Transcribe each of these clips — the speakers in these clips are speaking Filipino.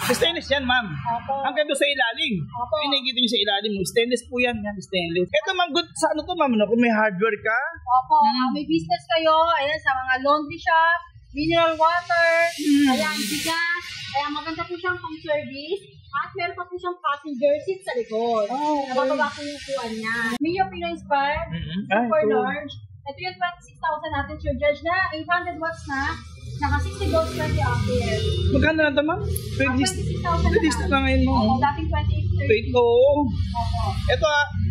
Stainless yan, ma'am. Opo. Hanggang doon sa ilalim. Opo. Nakikita nyo sa ilalim mo. Stainless po yan. Yan, stainless. Ito, ma'am, good sa ano to, ma'am? No? Kung may hardware ka. Opo. May business kayo, ayan, sa mga laundry shop, mineral water, ayan, bigas. Ayan, maganda po siyang pang-service. At meron pa po siyang passenger seat sa likod. Nabababa po yung upuan niya. Mio Pino Inspired, super large. Ito yung 26,000 natin, Sir Judge, na 800 watts na. Naka 60 volts 20 ampere. Magkano na ito, ma'am? 26,000 20 na ngayon mo. Oo, dating 28,000. Wait, oo. Opo.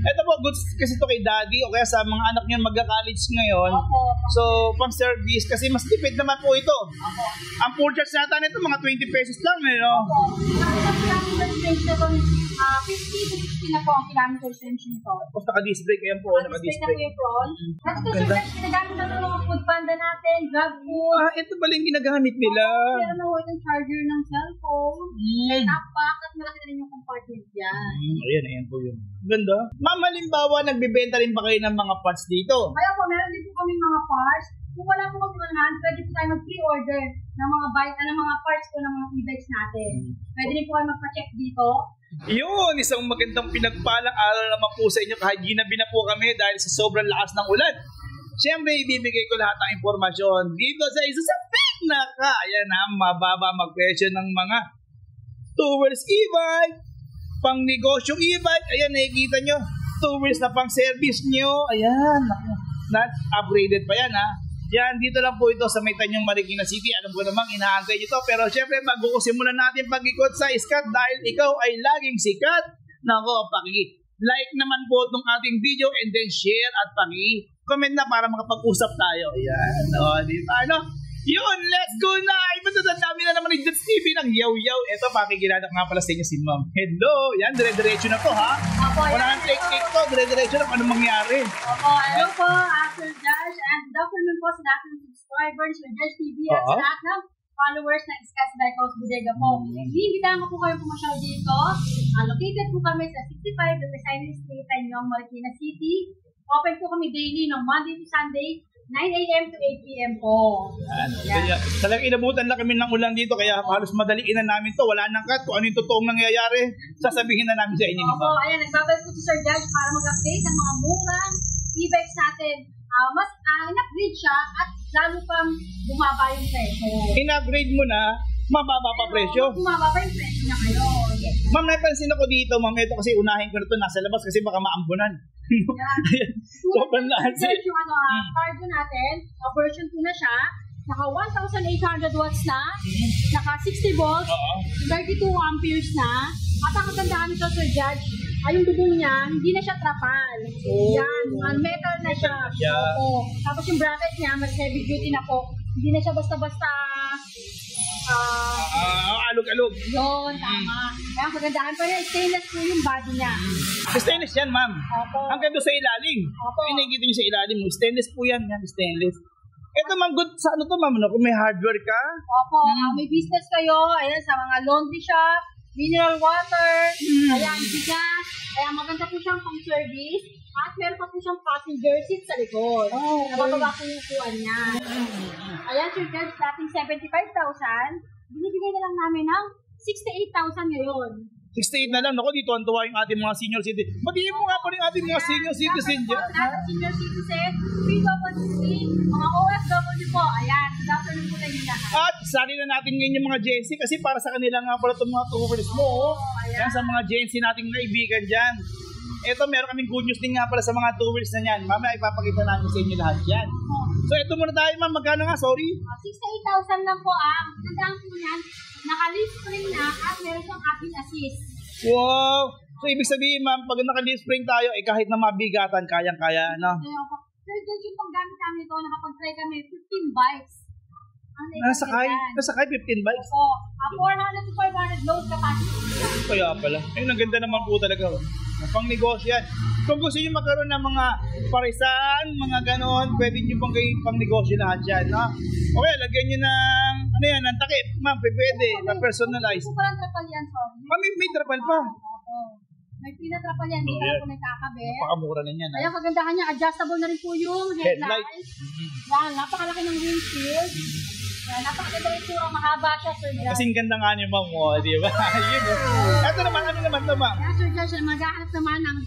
Ito po, goods kasi ito kay daddy o kaya sa mga anak niya magka-college ngayon. Opo. So, pang service kasi mas tipid naman po ito. Opo. Ang full charge natin ito, mga 20 pesos lang, eh, no? Opo. Ang kilometer range na ito, 50 to 60 na po ang kilometer range nito. Tapos naka-disc brake, ayan po, Naka-display naka-disc na po brake. yung front. At ito, Sir Judge, ginagamit na ito mga food panda natin, grab food. Ito pala yung ginagamit nila. Meron na po itong charger ng cellphone. May backpack at malaki na rin yung compartment yan. Ayan po yun. Ganda. Ma'am, halimbawa, nagbibenta rin ba kayo ng mga parts dito? Kaya po, meron din po kami mga parts. Kung wala po kami on hand, pwede po tayo mag-pre-order ng mga ng mga parts po ng mga e-bikes natin. Pwede rin po kayo magpa-check dito. Yun, isang magandang pinagpalang araw naman po sa inyo kahit ginabi na po kami dahil sa sobrang lakas ng ulan. Siyempre, ibibigay ko lahat ng impormasyon dito sa isa sa pinaka, ayan na, mababa magpresyo ng mga two-wheels e-bike, pang negosyong e-bike, ayan, nakikita nyo, two-wheels na pang service nyo, ayan, not upgraded pa yan, ha. Yan, dito lang po ito sa may Tanyong Marikina City. Alam ko namang inaantay nyo to. Pero syempre, magkukusimulan natin pag-ikot sa Skat dahil ikaw ay laging sikat. Nako, like naman po itong ating video and then share at comment na para makapag-usap tayo. Ayan, o, di ba, ano? Yun, let's go na! Iba na dami na naman ni Jets TV ng yaw-yaw. Ito, pakikilala nga pala sa inyo si Ma'am. Hello! Yan, dire-diretso na to, ha? Opo, wala nang take-take to, dire-diretso na. Ano mangyari? Opo, hello po, Sir Judge, and good afternoon po sa lahat ng subscribers ng Judge TV at sa lahat ng followers ng Skat Bike House Bodega po. Iimbitahan ko po kayo pumasyal dito. Located po kami sa 65 Refinery Street, Tanyong Marikina City. Open po kami daily ng Monday to Sunday, 9 a.m. to 8 p.m. po. Kaya, talagang inabutan lang kami ng ulan dito kaya halos madaliin na namin to. Wala nang cut. Kung ano yung totoong nangyayari, sasabihin na namin sa inyo. Opo, ayan, nagbabalik po si Sir Judge para mag-update ng mga murang e-bikes natin. Mas in-upgrade siya at lalo pang bumaba yung presyo. In-upgrade mo na, mababa pa presyo. Bumaba pa yung presyo niya ngayon. Ma'am, napansin ako dito, ma'am. Ito kasi unahin ko na ito nasa labas kasi baka maambunan. Sobrang lahat siya. Yung cargo natin, version 2 na siya. Naka 1,800 watts na. Naka 60 volts. 32 amperes na. At ang kagandahan nito, Sir Judge, ay yung bubong niya, hindi na siya trapal. Yan, metal na siya. Oo. Tapos yung bracket niya, mas heavy duty na po. Hindi na siya basta-basta alog-alog. yun, tama. Kaya ang kagandahan pa niya, stainless po yung body niya. Stainless yan, ma'am. Opo. Hanggang doon sa ilalim. Opo. Nakikita nyo sa ilalim mo. Stainless po yan. Yan, stainless. Ito, ma'am, good sa ano to, ma'am? No? Kung may hardware ka. Opo, may business kayo, ayan, sa mga laundry shop, mineral water, ayan, bigas, ayan, maganda po siyang pang-service, at meron pa po siyang passenger seat sa likod. Nabababa po yung upuan niya. Ayan, Sir Judge, dating 75,000, binibigay na lang namin ng 68,000 ngayon. 68 na lang. Naku, dito ang tuwa yung ating mga senior citizen. Batiin mo nga po rin ating mga senior citizen dyan. Senior citizen, PWC, mga OFW po, ayan, good afternoon po tayo lahat. At sali na natin ngayon yung mga Gen Z kasi para sa kanila nga pala itong mga two-wheelers mo. Yan sa mga Gen Z nating kaibigan dyan. Ito, meron kaming good news din nga pala sa mga two-wheels na yan. Mamaya ipapakita namin sa inyo lahat yan. So, ito muna tayo, ma'am. Magkano nga? Sorry. 68,000 lang po ang gandang po yan. Naka-leaf spring na at meron siyang acid assist. Wow! So, ibig sabihin, ma'am, pag naka-leaf spring tayo, kahit na mabigatan, kayang-kaya, no? Sir, dyan yung paggamit namin ito, nakapag-try kami 15 bikes. Nasakay 15 bikes? Opo. 400 to 500 load capacity. Kaya pala. Ayun, ang ganda naman po talaga. Pang negosyo yan. Kung gusto nyo magkaroon ng mga parisan, mga ganon, pwede nyo pang negosyo lahat yan, no? Okay, lagyan nyo ng, ano yan, ng takip. Ma'am, pwede, ma-personalize. Ito parang trapal yan, sorry. May trapal pa. Opo. May pinatrapal yan, hindi ka lang po may kakabit. Napakamura na yan. Kaya kagandahan niya, adjustable na rin po yung headlight. Yan, napakalaki ng windshield. Napakaganda rin tura, mahaba siya, Sir Judge. Kasing ganda nga niya, ma'am, di ba? Yun, Ito naman, ano naman ito, ma'am? Kaya, Sir Judge, maghahanap naman ng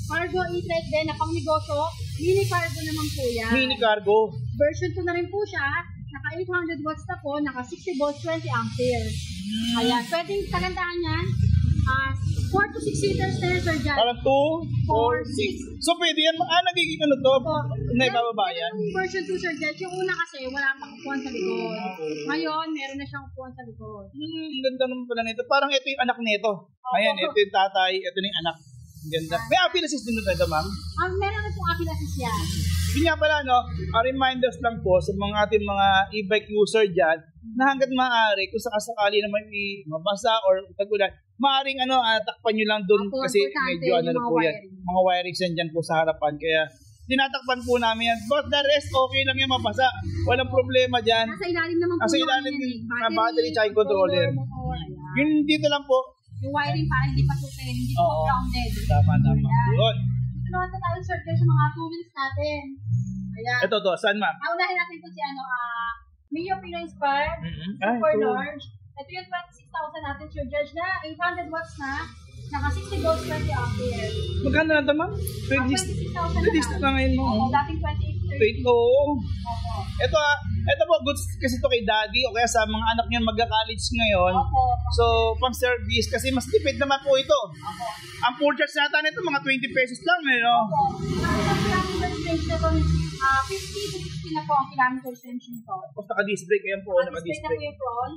cargo e-trike din na pang-negosyo. Mini cargo naman po yan. Mini cargo. Version 2 na rin po siya. Naka 800 watts na po, naka 60 volts, 20 ampere. Ayan, pwedeng kagandahan yan. 4 to 6 seaters na yan, Sir Judge. Parang 2, 4, 6. So, pwede yan. Nagiging ano to? Naibababa yan? Yung version 2, Sir Judge, yung una kasi wala pang upuan sa likod. Ngayon, meron na siyang upuan sa likod. Ang ganda naman pala nito. Parang ito yung anak nito. Ayan, ito yung tatay, ito yung anak. Ang ganda. May appeal assist din ito, ma'am? Meron na pong appeal assist yan. Yun nga pala, no? Reminders lang po sa mga ating mga e-bike user dyan na hanggat maaari, kung sakasakali naman mabasa or tagulan, maaaring takpan nyo lang doon kasi medyo ano na po yan. Mga wirings yan dyan po sa harapan. Kaya tinatakpan po namin yan. But the rest, okay lang yan mabasa. Walang problema dyan. Nasa ilalim naman po nasa ilalim yung battery tsaka yung controller. Yun dito lang po. Yung wiring para hindi pasukin, hindi po grounded. Tama. Yun. Ito naman tayo, Sir, sa mga two wheels natin. Ayan. Ito, saan, ma'am? Unahin natin ito si Mio Pino Inspired, super large. Ito yung 26,000 natin, Sir Judge, na 800 watts na, naka 60 volts, 20 ampere. Magkano na ito, ma'am? 26,000 na na ngayon mo. Oo, dating 28,000. Oo. Ito po, goods kasi ito kay daddy o kaya sa mga anak niya magka-college ngayon. So, pang service kasi mas tipid naman po ito. Ang full charge natin ito, mga 20 pesos lang, no? Kilometer range na ito, 50 to 60 na po ang kilometer range nito. Tapos naka-disc brake, ayan po, naka-disc brake. Na po yung front.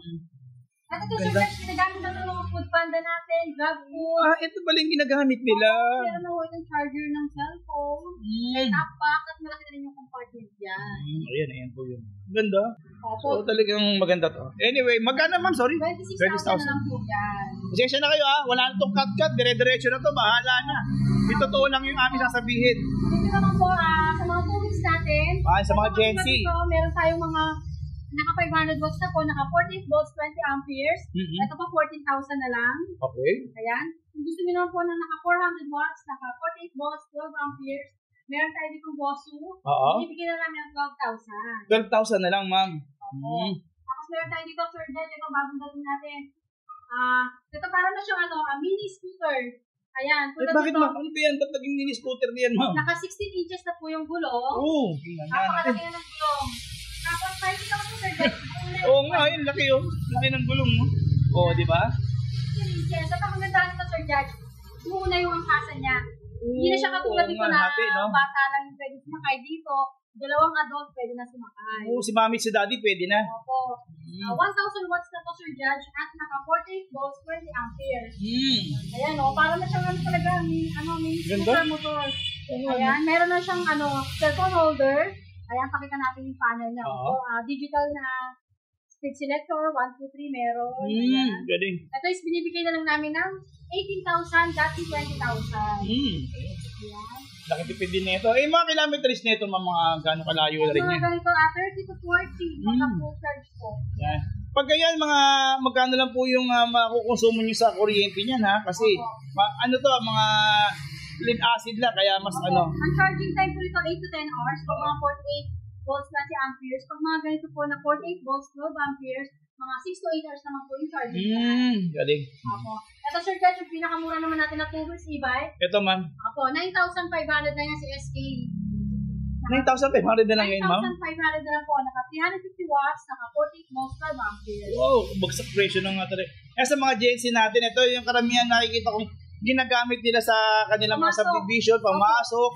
At ito, Sir Judge, ginagamit natin mga food panda natin, grab food. Ito pala yung ginagamit nila. Meron na po itong charger ng cellphone, may backpack, at malaki na rin yung compartment yan. Ayan po yun. Ganda. Opo. So, talagang maganda to. Anyway, magkano ma'am? Sorry? 26,000 na lang po yan. Pasensya na kayo wala na itong cut-cut, dire-diretso na to, bahala na. Di totoo lang yung aming sasabihin. Dito naman po, sa mga tools natin, sa mga Gen Z. Meron tayong mga naka 500 watts na po, naka 48 volts, 20 amperes. Ito po, 14,000 na lang. Okay. Ayan. Kung gusto niyo naman po na naka 400 watts, naka 48 volts, 12 amperes, meron tayo dito Bosu. Ibibigyan na namin ng 12,000. 12,000 na lang, ma'am. Tapos meron tayo dito, Sir Judge, ito bagong dating natin. Ito parang na siyang mini scooter. Ayan. Bakit ma'am? Ano ba yan? Ba't naging mini scooter niyan, ma'am? Naka 16 inches na po yung gulong. Oo. Napakalaki na ng gulong. Tapos, tayo dito po, Sir Judge. Oo nga, yun. Laki yun. Laki ng gulong mo. Oo, di ba? 16 inches. At ang maganda nito, Sir Judge, muna yung angkasa niya. Hindi na siya katulad dito na bata lang yung pwede sumakay dito. Dalawang adult pwede na sumakay. Oo, si mami at si daddy pwede na. Opo. 1,000 watts na to, Sir Judge, at naka 48 volts, 20 amperes. Ayan, para na siyang talaga, mini scooter motor. Ayan, meron na siyang cellphone holder. Ayan, pakita natin yung panel niya. Digital na speed selector, 1, 2, 3 meron. Galing. Ito is binibigay na lang namin ng 18,000, dati 20,000. Ayan. Nakitipid din nito. Mga kilometers nito, mga gano'ng kalayo na rin yan. Mga ganito, 30 to 40, mga full charge po. Yan. Pag ganyan, magkano lang po yung makukonsumo nyo sa kuryente niyan, ha? Kasi, mga lead acid lang, kaya mas Ang charging time po nito, 8 to 10 hours. Pag mga 48 volts na si amperes. Pag mga ganito po na 48 volts, 12 amperes, mga 6 to 8 hours naman po yung charging time. Galing. Ito, Sir Judge, yung pinakamura naman natin na 2 wheels e-bike. Ito, ma'am. 9,500 na yan si SK. 9,500 na lang ngayon, ma'am? 9,500 na lang po. Naka 350 watts, naka 48 volts, 12 amperes. Wow, bagsak presyo ng nga talaga. Sa mga Gen Z natin, ito yung karamihan nakikita kong ginagamit nila sa kanilang mga subdivision, pamasok.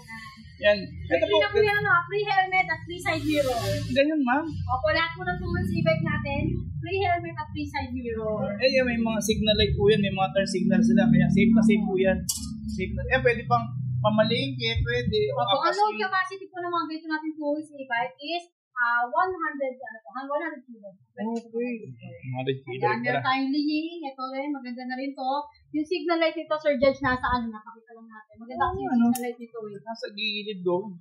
Yan. Ito po. Free helmet at free side mirror. Ganyan, ma'am. Lahat po ng tools e-bike natin, free helmet at free side mirror. May mga signal light po yan, may mga turn signal sila, kaya safe na safe po yan. Safe na. Pwede pang pamalingke, pwede. Ang load capacity po ng mga ganito natin tools e-bike is 100 kilo. Okay. 100 kilo. Meron tayong lining. Ito rin, maganda na rin to. Yung signal light nito, Sir Judge, nasa nakakita lang natin. Maganda kasi yung signal light nito. Nasa gilid do.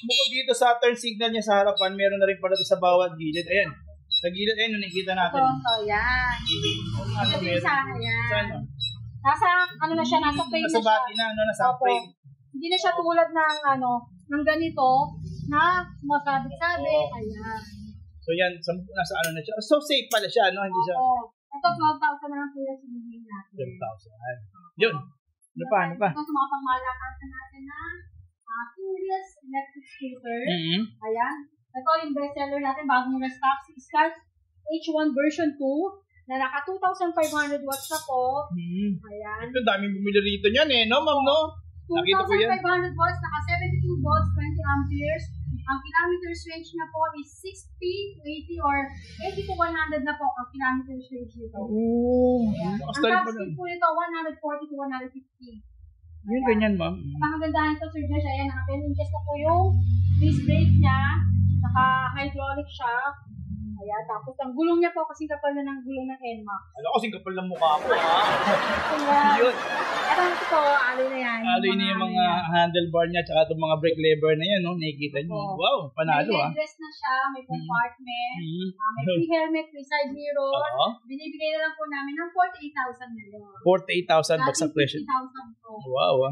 Bukod dito sa turn signal niya sa harapan, meron na rin pala ito sa bawat gilid. Ayan. Sa gilid, nakikita natin. Yan. Ito din sa akin. Saan? Nasa, na siya, nasa frame na siya. Nasa body na, nasa frame. Hindi na siya tulad ng, ng ganito, na masabit-sabit. Ayan. So yan, nasa ano na siya. So safe pala siya, no? Hindi siya Oo. Ito, 12,000 na lang po yung sinigil natin. 12,000. Yun. Ano pa? Ito, sa mga pangmalakasan natin na Furious electric scooter. Ayan. Ito yung bestseller natin, bagong restock, si Scotch H1 version 2 na naka 2,500 watts na po. Ayan. Ito, daming bumili rito niyan eh, no, ma'am, no? Nakita ko yan. 2,500 watts, naka 72 volts, 20 amperes. Ang kilometers range niya po is 60 to 80 or 80 to 100 na po ang kilometers range nito. Ayan. Ang top speed po nito, 140 to 150. Yung ganyan, ma'am. Ang kagandahan ito, Sir Josh, ayan, naka 10 inches na po yung disc brake niya. Naka-hydraulic shock. Ayan, tapos ang gulong niya po, kasing kapal na ng gulong ng NMAX. Alam ko, kasing kapal ng mukha ko, ha? Ayan. Yun. Ito po, alloy na yan. Alloy na yung mga handlebar niya, tsaka itong mga brake lever na yan, no? Nakikita niyo. Wow, panalo, ha? May headrest na siya, may compartment, may free helmet, free side mirror. Binibigay na lang po namin ng 48,000 na yun. 48,000 bagsak presyo. 50,000 po. Wow, ha?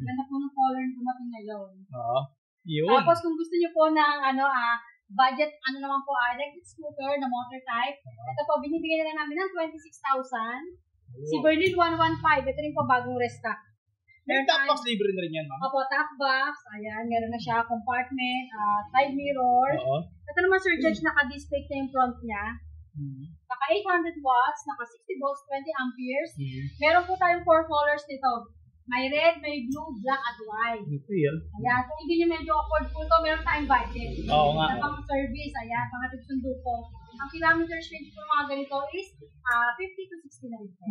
Ganda po ng color na dumating na yun. Yun. Tapos kung gusto niyo po ng budget, naman po, electric scooter na motor type. Ito po, binibigay na lang namin ng 26,000. Si Berlin 115, ito rin po bagong restock. May top box libre na rin yan, ma'am. Opo, top box. Ayan, meron na siya, compartment, side mirror. Ito naman, Sir Judge, naka-display na yung front niya. Naka 800 watts, naka 60 volts, 20 amperes. Meron po tayong 4 colors nito. May red, may blue, black, at white. Ito yan. Ayan, kung hindi nyo medyo afford po ito, meron tayong budget. Oo nga. Sa pang-service, ayan, pang-atipsundo po. Ang kilometers range po mga ganito is 50 to 60 na rin po.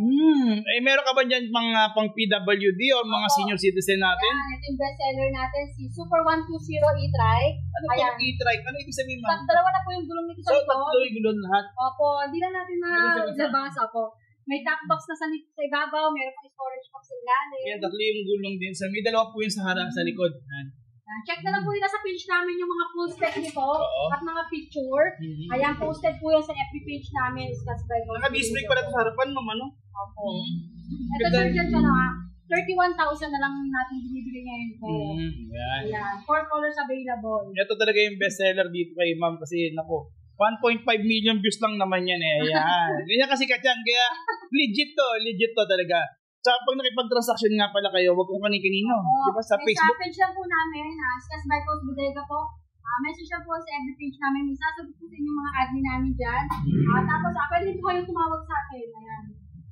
Eh, meron ka ba dyan mga pang PWD o mga senior citizen natin? Ayan, ito yung bestseller natin, si Super 120 e-trike. Ano pang e-trike? Ano ibig sabihin, ma'am? Dalawa na po yung gulong nito So, sa tatlo yung gulong lahat? Opo, hindi na natin nabasa po. May top box na sa ibabaw, meron pang storage box sa ilalim. Yan, tatlo yung gulong din. May dalawa po yung sa harap sa likod. Check na lang po nila sa page namin yung mga full spec nito at mga picture. Ayan, posted po yan sa FB page namin. Naka-display pala ito sa harapan, ma'am, ano? Opo. Ito, Sir Jan, 31,000 na lang natin binibigay ngayon po. Ayan, 4 colors available. Ito talaga yung bestseller dito kay ma'am kasi, naku, 1.5 million views lang naman yan eh. Ayan. Ganyan kasi yan. Kaya legit to talaga. Sa pag nakipag-transaction nga pala kayo, wag kung kanino. Diba sa Facebook? Sa page lang po namin, Skas by Coach Bodega po. Message lang po sa FB page namin. May sasagot po sa inyong mga admin namin dyan. Tapos, pwede po kayong tumawag sa akin. Ayan.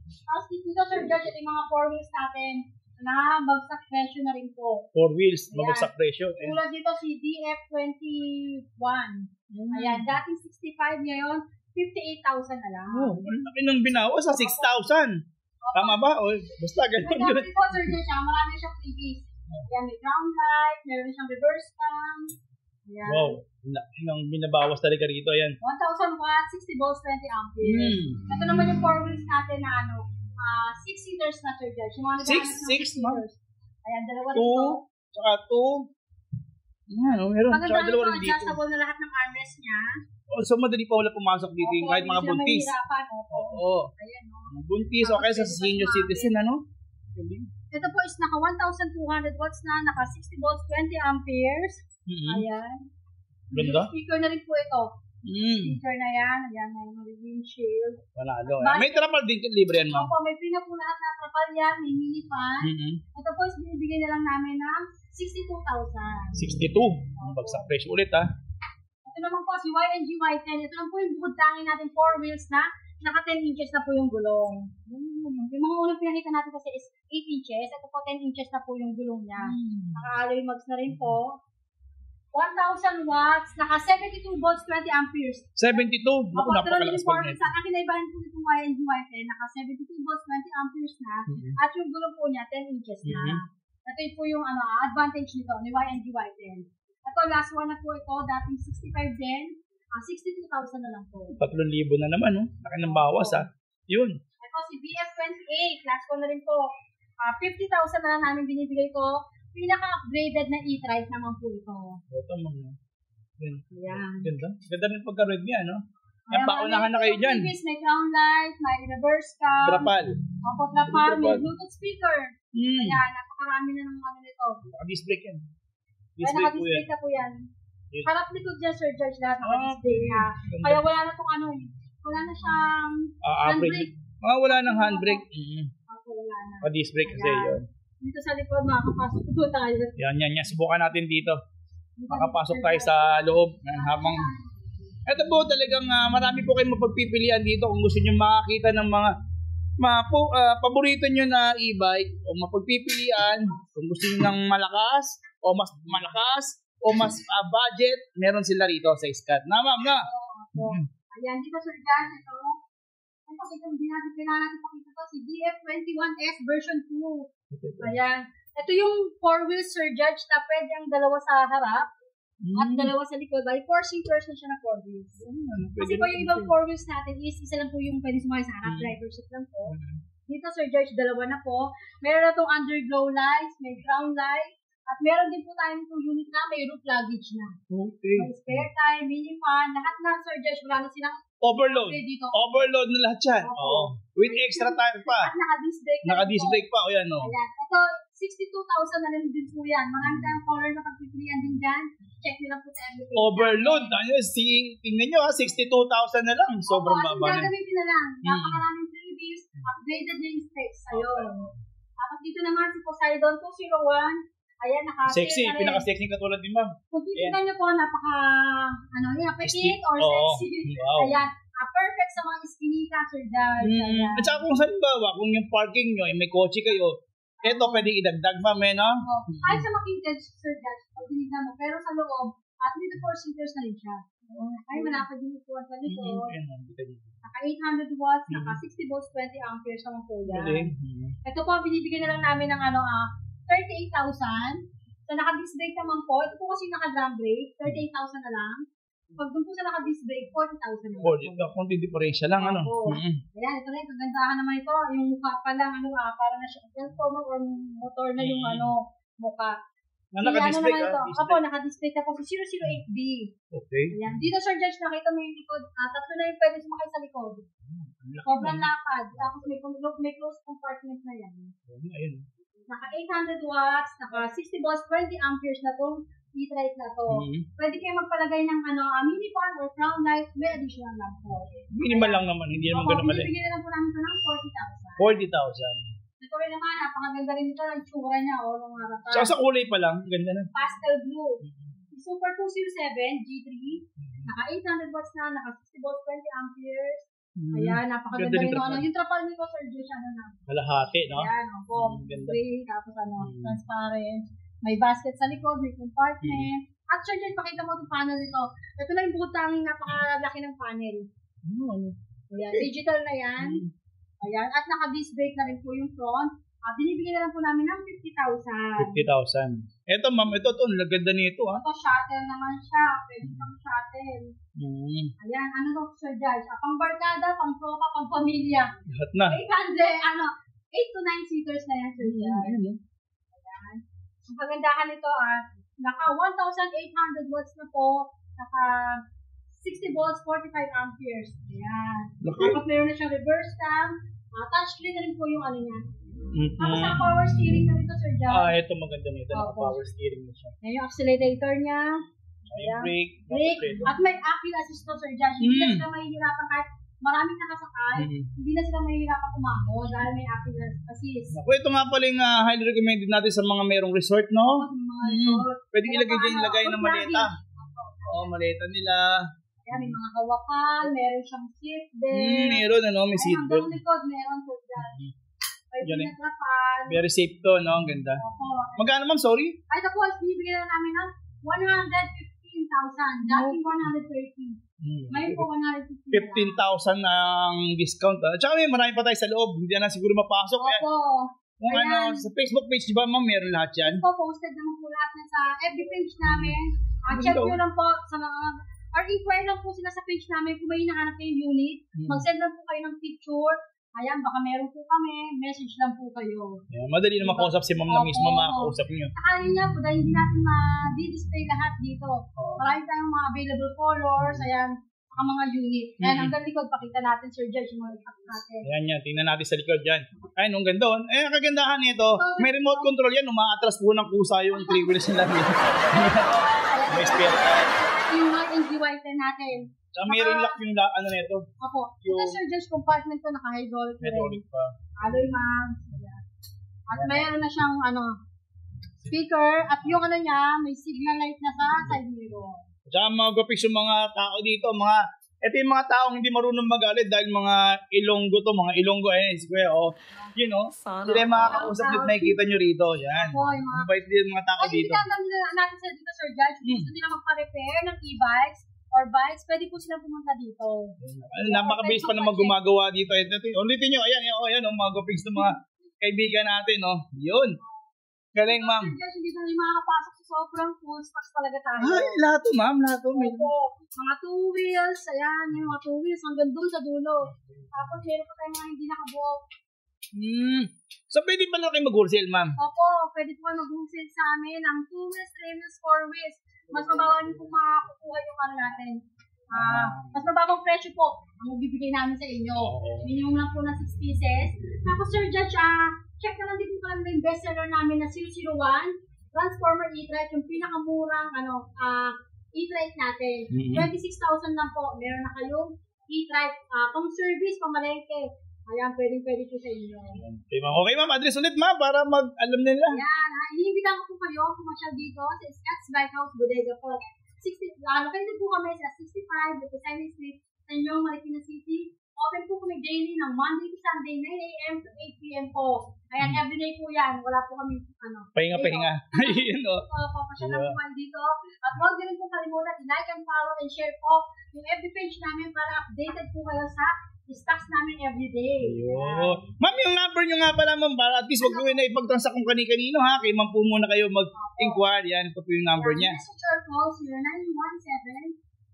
Tapos dito, Sir Judge, ito yung mga 4 wheels natin. Bagsak presyo na rin po. 4 wheels, bagsak presyo. Tulad dito si DF21. Ayan, dating 65 ngayon, 58,000 na lang. Ang laki nang binawas sa 6,000. Tama ba? O, basta ganun yun. May po, Sir Judge, marami siyang freebies. Ayan, may ground light, meron siyang reverse cam. Ayan. Wow, ang binabawas talaga rito. Ayan. 1,000 watts, 60 volts, 20 amperes. Ito naman yung 4 wheels natin na 6-seaters na, Sir Judge. 6 ma'am? Ayan, dalawa dito. 2, tsaka 2. Ayan, meron. Tsaka dalawa rin dito. Adjustable na lahat ng armrest niya. So, madali pa wala pumasok dito yung kahit mga buntis. Oo. Ayan, buntis o kaya sa senior citizen, ano? Ito po is naka 1,200 watts na, naka 60 volts, 20 amperes. Ayan. Ganda? Speaker na rin po ito. Speaker na yan. Ayan, may windshield. Panalo. May trapal din libre yan, ma'am. Opo, may pina po lahat na trapal yan. May mini fan. Ito po is binibigay na lang namin ng 62,000. 62? Bagsak presyo ulit, ha? Ito naman po si YNG Y10. Ito lang po yung bukod tangin natin 4 wheels na. Naka 10 inches na po yung gulong. Yung mga unang pinakita natin kasi is 8 inches. Ito po 10 inches na po yung gulong niya. Naka-alloy mags na rin po. 1,000 watts, naka 72 volts, 20 amperes. 72? Naku, napakalakas pa rin. Sa akin na ibahin po itong YNG Y10, naka 72 volts, 20 amperes na. At yung gulong po niya, 10 inches na. Ito po yung advantage nito, ni YNG Y10. Ito, last one na po ito, dating 65 din. 62,000 na lang po. 3,000 na naman, no? Laki ng bawas, ha? Yun. Ito, si BF28, last one na rin po. 50,000 na lang namin binibigay ko. Pinaka-upgraded na e-trike naman po ito. Ito, ma'am. Yan. Ganda. Ganda rin pagka-red niya, no? Yan, paunahan na kayo dyan. May ground light, may reverse cam. Trapal. Opo, trapal. May Bluetooth speaker. Ayan, napakarami na ng mga nito. Naka-display yan. Naka-display ka po yan. Harap likod dyan, Sir George, lahat naka-display na. Kaya wala na itong ano, wala na siyang handbrake. Wala nang handbrake. Wala na. Pa-disc brake kasi yun. Dito sa likod, makakapasok po tayo. Yan. Subukan natin dito. Makapasok tayo sa loob. Habang ito po talagang marami po kayong mapagpipilian dito kung gusto nyo makakita ng mga paborito nyo na e-bike o mapagpipilian kung gusto nyo ng malakas o mas malakas o mas budget, meron sila rito sa Iskat. Na ma'am na? Ayan, dito Sir Jan, ito. Ito, itong kailangan natin pakita to, si DF21S version 2. Ayan. Ito yung 4-wheel Sir Judge na pwede ang dalawa sa harap at dalawa sa likod. Bali, 4-seaters na siya na 4 wheels. Kasi po yung ibang 4 wheels natin is isa lang po yung pwede sumakay sa harap, driver seat lang po. Dito Sir Judge, dalawa na po. Meron na itong underglow lights, may crown light, at meron din po tayong 2 unit na may roof luggage na. Okay. May spare tire, mini fan, lahat na Sir Judge, wala na silang overload. dito. Overload na lahat yan. Oo. With extra tire pa. At naka-disc brake. Naka-disc brake pa. O yan o. Ayan. Ito, 62,000 na rin din po yan. Marami tayong color na pagpipilian din dyan. Check nyo lang po sa everything. Overload. Tingnan nyo 62,000 na lang. Sobrang baba na. Gagamitin na lang. Napakaraming freebies. Upgraded na yung specs. Ayun. Tapos dito naman si Poseidon 201. Ayan, sexy. Pinaka-sexy katulad din ma'am. Kung titignan nyo po, napaka-petite or sexy. Wow. Ayan. Perfect sa mga iskinita, Sir Dad. At saka kung halimbawa, kung yung parking nyo ay may kotse kayo, eto pwede idagdag ma'am no? Ay sa makita, Sir Dad, pag tinignan mo, pero sa loob, at least 4 seaters na rin siya. Ay, malapad din ito sa likod. Naka 800 watts, naka 60 volts, 20 amperes naman po yan. Ito po, binibigyan na lang namin ng 38,000. So, naka-disc brake naman po. Ito po kasi naka-drum brake, 38,000 na lang. Pag doon po sa naka-disc brake, 40,000 na lang. Konti differential lang, ano? Ayan, ito na yung kagandahan naman ito. Yung mukha pa lang, para na siya transformer or motor na yung mukha. Naka-disc brake, Apo, naka-disc brake na po si 008B. Okay. Ayan. Dito, Sir Judge, nakita mo yung likod. Tatlo na yung pwede sumakay sa likod. Sobrang lakad. Tapos may close compartment na yan. Ayun. Naka 800 watts, naka 60 volts, 20 amperes na itong e-trike na to. Pwede kayo magpalagay ng mini fan or crown light, may additional lang po. Minimal lang naman, hindi naman ganun mali. Binibigyan na lang po namin ito ng 40,000. Ito rin naman, napakaganda rin ito, ang tsura niya, nung harapan. Sa kulay pa lang, ganda na. Pastel blue. Super 207 G3, naka 800 watts na, naka 60 volts, 20 amperes. Ayan, napakaganda rin yung trapal nito, Sir Josh, Kalahati, no? Ayan, gray, tapos transparent. May basket sa likod, may compartment. At Sir Josh, pakita mo itong panel nito. Ito lang yung bukod tanging napakalaki ng panel. Ayan, digital na yan. Ayan, at naka-disc brake na rin po yung front. Binibigyan na lang po namin ng 50,000. 50,000. Eto ma'am, ito ganda nito ha. Ito, shuttle naman siya. Pwede pang shuttle. Ayan, ano to, Sir Judge? Pang barkada, pang tropa, pang pamilya. Lahat na. 8 to 9 seaters na yan, Sir Judge. Ayan. Ang pagandahan nito, naka 1,800 watts na po. Naka 60 volts, 45 amperes. Ayan. Tapos meron na siyang reverse cam. Touchscreen na rin po yung niya. Tapos ang power steering na ito, Sir John. Ito maganda nito. Power steering na siya. Yan yung accelerator niya. Ayan. Brake. At may active assist to, Sir John. Hindi na sila mahihirapan kahit maraming nakasakay. Hindi na sila mahihirapan kumako dahil may active assist. Ito nga pala yung highly recommended natin sa mga mayroong resort, no? Pwede ilagay dyan yung lagay ng maleta. Maleta nila. Ayan, may mga hawakan, meron siyang seat belt. Meron, may seat belt. Hanggang likod, meron, Sir John. Very safe to, no? Ang ganda. Magkano ma'am, sorry? Ay, ito po, binibigyan na namin ng 115,000. Dating 130. Ngayon po, 115,000. 15,000 ang discount. Tsaka marami pa tayo sa loob. Hindi na siguro mapasok. Opo. Kung sa Facebook page, di ba ma'am, meron lahat yan? Opo, posted naman po lahat sa FB page namin. Check nyo lang po sa mga or inquire lang po sila sa page namin kung may hinahanap kayong unit. Mag-send lang po kayo ng picture. Ayan, baka meron po kami. Message lang po kayo. Madali na makausap si ma'am na mismo makakausap nyo. Saka yun nga po, dahil hindi natin ma-display lahat dito. Marami tayong mga available colors. Ayan, saka mga unit. Ayan, hanggang likod, pakita natin, Sir Judge, yung mga likod natin. Ayan yan, tingnan natin sa likod dyan. Ayan, ang ganda. Ang kagandahan nito, may remote control yan. Umaatras po ng kusa yung 3 wheels nila. May spare tire. yung mga NG-whiten natin. Tsaka may relax yung ano nito. Opo. Ito Sir Josh, compartment ko naka-hydraulic rin. Hydraulic pa. Alloy mags. At mayroon na siyang speaker. At yung niya, may signal light na sa side mirror. Tsaka mga graphics yung mga tao dito, ito yung mga taong hindi marunong magalit dahil mga Ilonggo, square, sila yung makakausap nyo at nakikita nyo rito, yan. Mabait din yung mga tao dito. Ay, hindi natin sila dito, Sir Judge. Kung gusto nila magpa-repair ng e-bikes or bikes, pwede po sila pumunta dito. Napaka-base pa naman gumagawa dito. Ulitin nyo, ayan, mga graphics ng mga kaibigan natin, yun. Galing, ma'am. Sir Judge, hindi na rin makakapasok sa sobrang full stocks talaga tayo. Ay, lahat to, ma'am. Lahat to. Mga 2 wheels, ayan, yung mga 2 wheels hanggang doon sa dulo. Tapos meron pa tayong mga hindi nakabuok. So, pwede pala kayo mag-wholesale, ma'am? Opo, pwede po mag-wholesale sa amin ng 2 wheels, 3 wheels, 4 wheels. Mas mababa niyo po makakukuha yung natin. Mas mababang presyo po ang bibigay namin sa inyo. Minimum lang po na 6 pieces. Tapos Sir Judge, check na lang din po kami yung bestseller namin na 001 Transformer e-trike, yung pinakamurang e-trike natin. 26,000 lang po. Meron na kayong e-trike pang service, pamalengke. Ayan, pwede po sa inyo. Okay, ma'am. Address ulit, ma'am, para mag-alam nila. Ayan, iniimbitahan ko po kayo pumasyal dito sa Scott's Bike House, Bodega po. Located po kami sa 65, the Silent Street, sa inyong Marikina City. Open po kami daily ng Monday to Sunday, 9 a.m. to 8 p.m. po. Ayan, everyday po yan. Wala po kami, Pahinga. Yun, papasyal lang po kayo dito. At huwag din po kalimutan, i-like and follow and share po yung FB page namin para updated po kayo sa stocks namin everyday. Ma'am, yung number nyo nga pala, ma'am, para at least huwag gawin na ipagtransact kung kanino ha. Kay ma'am po muna kayo mag-inquire. Yan, ito po yung number niya. Message or call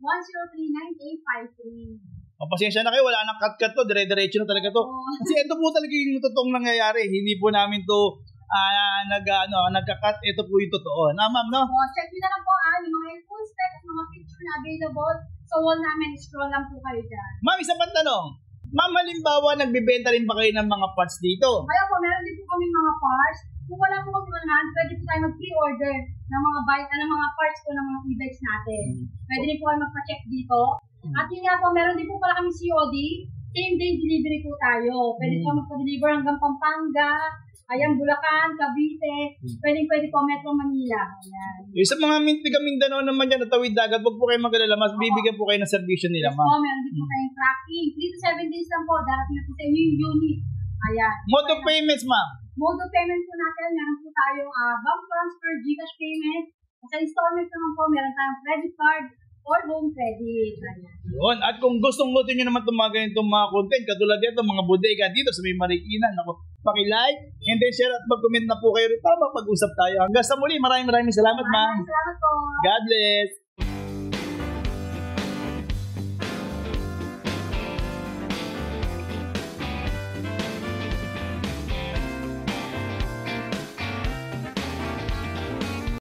0917-103-9853. Pasensya na kayo, wala nang cut-cut to, dire-diretso na talaga to. Kasi ito po talaga yung totoong nangyayari. Hindi po namin to nagka-cut. Ito po yung totoo. Na, ma'am, no? Check nyo na lang po yung mga full spec at mga picture na available sa wall namin. Scroll lang po kayo dyan. Ma'am, isa pang tanong. Ma'am, halimbawa, nagbibenta rin ba kayo ng mga parts dito? Kaya po, meron din po kami mga parts. Kung wala po kami unahan, pwede po tayo mag-pre-order ng mga mga parts po ng mga e-bikes natin. Pwede rin po kayo magpa-check dito. At yun nga po, meron din po pala kami COD. Same day delivery po tayo. Pwede po magpa-deliver hanggang Pampanga, Bulacan, Cavite. Pwede po Metro Manila. Ayan. Yung sa mga Mindanao naman dyan, natawid dagat, huwag po kayo mag-alala. Mas bibigyan po kayo ng servisyo nila, ma'am. Meron din po kayong tracking. 3 to 7 days lang po. Darating na po sa inyo yung unit. Ayan. Mode of payments, ma'am. Mode of payment po natin, meron po tayong bank transfer, GCash payment. Sa installment naman po, meron tayong credit card or home credit. Yun. At kung gustong lutin nyo naman itong mga ganitong mga content, katulad dito, mga bodega dito sa may Marikina, paki-like, and then share at mag-comment na po kayo rin para mapag-usap tayo. Hanggang sa muli, maraming salamat, ma'am. Salamat po. God bless.